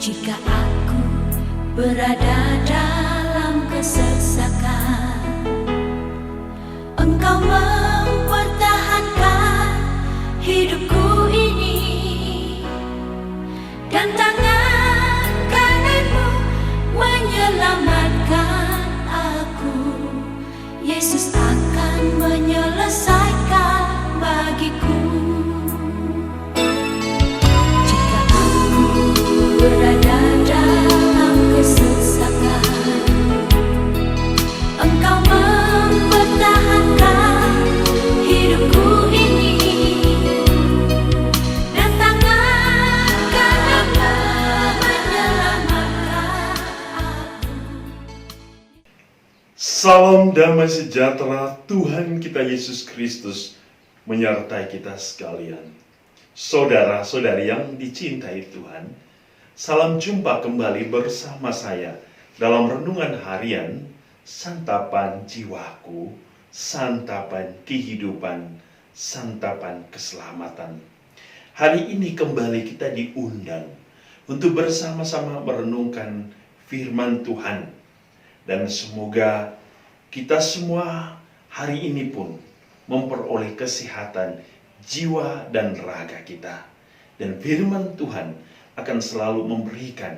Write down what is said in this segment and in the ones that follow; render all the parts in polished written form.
Jika aku berada dalam kesesakan, Engkau mempertahankan hidupku ini, dan tangan kananmu menyelamatkan aku. Yesus akan menyelesaikan bagiku. Jika aku berada dalam kesesakan, Engkau mempertahankan hidupku ini, dan tangan kananmu menyelamatkan aku. Salam damai sejahtera Tuhan kita Yesus Kristus menyertai kita sekalian. Saudara-saudari yang dicintai Tuhan, salam jumpa kembali bersama saya dalam renungan harian Santapan Jiwaku, Santapan Kehidupan, Santapan Keselamatan. Hari ini kembali kita diundang untuk bersama-sama merenungkan firman Tuhan. Dan semoga kita semua hari ini pun memperoleh kesehatan jiwa dan raga kita. Dan firman Tuhan akan selalu memberikan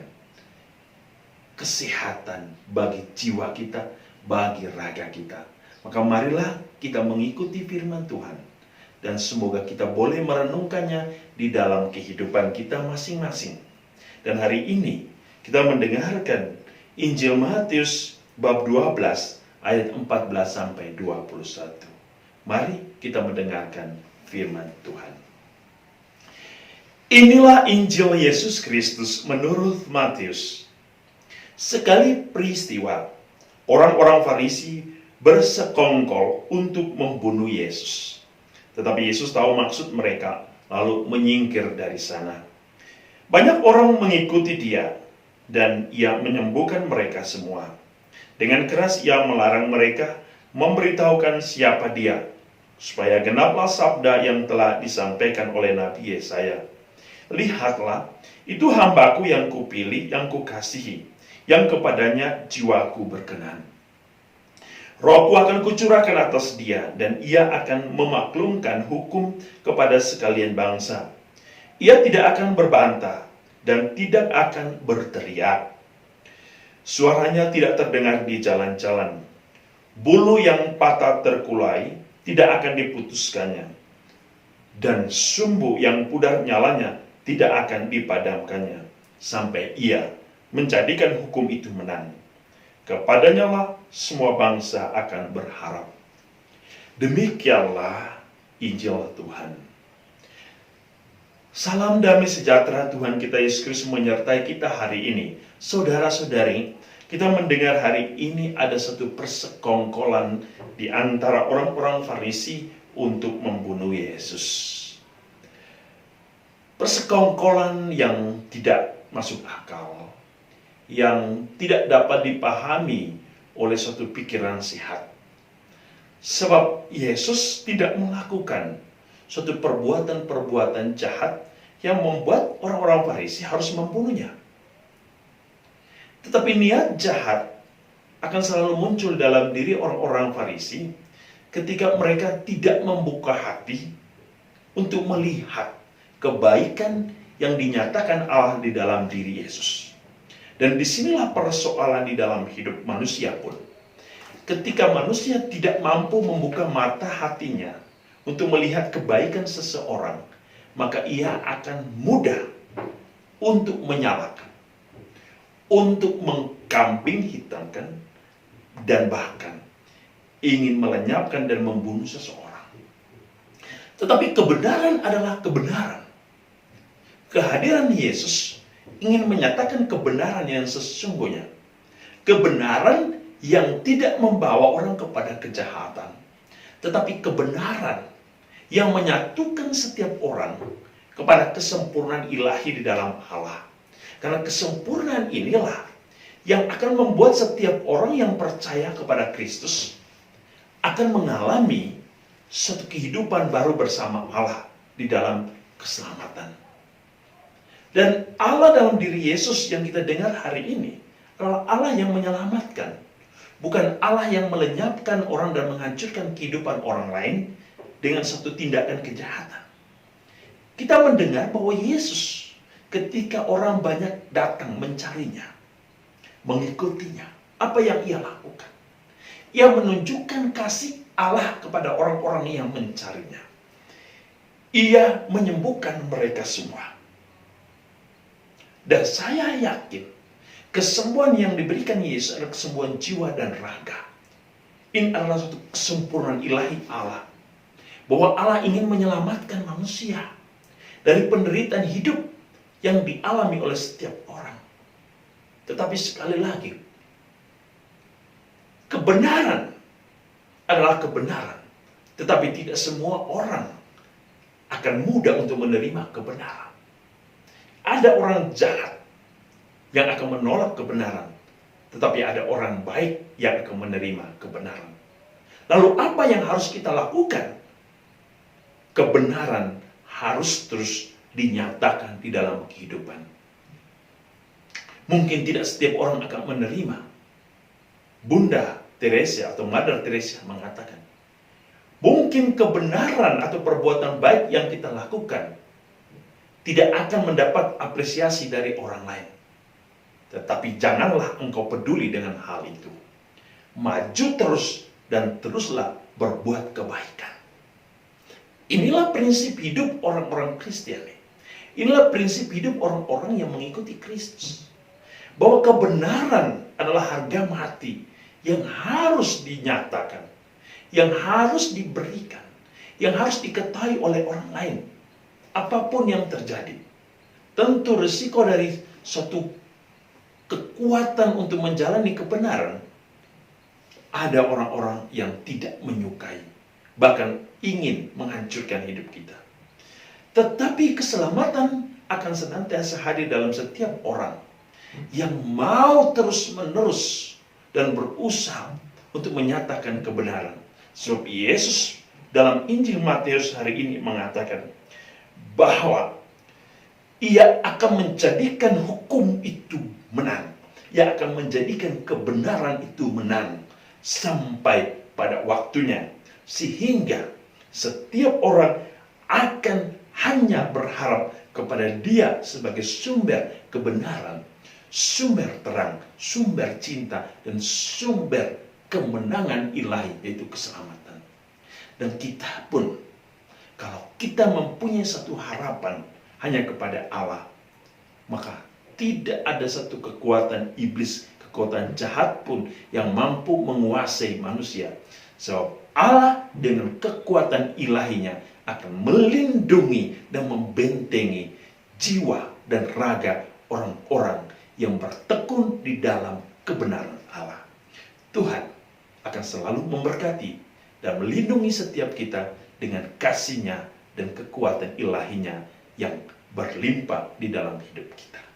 kesehatan bagi jiwa kita, bagi raga kita. Maka marilah kita mengikuti firman Tuhan. Dan semoga kita boleh merenungkannya di dalam kehidupan kita masing-masing. Dan hari ini kita mendengarkan Injil Matius bab 12 ayat 14 sampai 21. Mari kita mendengarkan firman Tuhan. Inilah Injil Yesus Kristus menurut Matius. Sekali peristiwa, orang-orang Farisi bersekongkol untuk membunuh Yesus. Tetapi Yesus tahu maksud mereka, lalu menyingkir dari sana. Banyak orang mengikuti dia, dan ia menyembuhkan mereka semua. Dengan keras ia melarang mereka memberitahukan siapa dia, supaya genaplah sabda yang telah disampaikan oleh Nabi Yesaya. Lihatlah, itu hambaku yang kupilih, yang kukasihi, yang kepadanya jiwaku berkenan. Rohku akan kucurahkan atas dia, dan ia akan memaklumkan hukum kepada sekalian bangsa. Ia tidak akan berbantah, dan tidak akan berteriak. Suaranya tidak terdengar di jalan-jalan. Bulu yang patah terkulai tidak akan diputuskannya, dan sumbu yang pudar nyalanya tidak akan dipadamkannya, sampai ia menjadikan hukum itu menang. Kepadanya lah semua bangsa akan berharap. Demikianlah Injil Tuhan. Salam damai sejahtera Tuhan kita Yesus Kristus menyertai kita hari ini. Saudara-saudari, kita mendengar hari ini ada satu persekongkolan di antara orang-orang Farisi untuk membunuh Yesus. Persekongkolan yang tidak masuk akal, yang tidak dapat dipahami oleh suatu pikiran sehat. Sebab Yesus tidak melakukan suatu perbuatan-perbuatan jahat yang membuat orang-orang Farisi harus membunuhnya. Tetapi niat jahat akan selalu muncul dalam diri orang-orang Farisi ketika mereka tidak membuka hati untuk melihat kebaikan yang dinyatakan Allah di dalam diri Yesus. Dan disinilah persoalan di dalam hidup manusia pun. Ketika manusia tidak mampu membuka mata hatinya untuk melihat kebaikan seseorang, maka ia akan mudah untuk menyalahkan, untuk mengkambing hitamkan, dan bahkan ingin melenyapkan dan membunuh seseorang. Tetapi kebenaran adalah kebenaran. Kehadiran Yesus ingin menyatakan kebenaran yang sesungguhnya. Kebenaran yang tidak membawa orang kepada kejahatan, tetapi kebenaran yang menyatukan setiap orang kepada kesempurnaan ilahi di dalam Allah. Karena kesempurnaan inilah yang akan membuat setiap orang yang percaya kepada Kristus akan mengalami suatu kehidupan baru bersama Allah di dalam keselamatan. Dan Allah dalam diri Yesus yang kita dengar hari ini adalah Allah yang menyelamatkan. Bukan Allah yang melenyapkan orang dan menghancurkan kehidupan orang lain dengan satu tindakan kejahatan. Kita mendengar bahwa Yesus ketika orang banyak datang mencarinya, mengikutinya, apa yang ia lakukan? Ia menunjukkan kasih Allah kepada orang-orang yang mencarinya. Ia menyembuhkan mereka semua. Dan saya yakin kesembuhan yang diberikan Yesus adalah kesembuhan jiwa dan raga. Ini adalah satu kesempurnaan ilahi Allah. Bahwa Allah ingin menyelamatkan manusia dari penderitaan hidup yang dialami oleh setiap orang. Tetapi sekali lagi, kebenaran adalah kebenaran. Tetapi tidak semua orang akan mudah untuk menerima kebenaran. Ada orang jahat yang akan menolak kebenaran, tetapi ada orang baik yang akan menerima kebenaran. Lalu apa yang harus kita lakukan? Kebenaran harus terus dinyatakan di dalam kehidupan. Mungkin tidak setiap orang akan menerima. Bunda Teresa atau Mother Teresa mengatakan, mungkin kebenaran atau perbuatan baik yang kita lakukan tidak akan mendapat apresiasi dari orang lain. Tetapi janganlah engkau peduli dengan hal itu. Maju terus dan teruslah berbuat kebaikan. Inilah prinsip hidup orang-orang Kristiani. Inilah prinsip hidup orang-orang yang mengikuti Kristus. Bahwa kebenaran adalah harga mati yang harus dinyatakan, yang harus diberikan, yang harus diketahui oleh orang lain. Apapun yang terjadi, tentu risiko dari suatu kekuatan untuk menjalani kebenaran, ada orang-orang yang tidak menyukai, bahkan ingin menghancurkan hidup kita. Tetapi keselamatan akan senantiasa hadir dalam setiap orang yang mau terus-menerus dan berusaha untuk menyatakan kebenaran. Sebab Yesus dalam Injil Matius hari ini mengatakan bahwa ia akan menjadikan hukum itu menang. Ia akan menjadikan kebenaran itu menang sampai pada waktunya. Sehingga setiap orang akan hanya berharap kepada Dia sebagai sumber kebenaran, sumber terang, sumber cinta, dan sumber kemenangan ilahi, yaitu keselamatan. Dan kita pun, kalau kita mempunyai satu harapan hanya kepada Allah, maka tidak ada satu kekuatan iblis, kekuatan jahat pun yang mampu menguasai manusia. Sebab Allah dengan kekuatan ilahinya akan melindungi dan membentengi jiwa dan raga orang-orang yang bertekun di dalam kebenaran Allah. Tuhan akan selalu memberkati dan melindungi setiap kita dengan kasih-Nya dan kekuatan ilahi-Nya yang berlimpah di dalam hidup kita.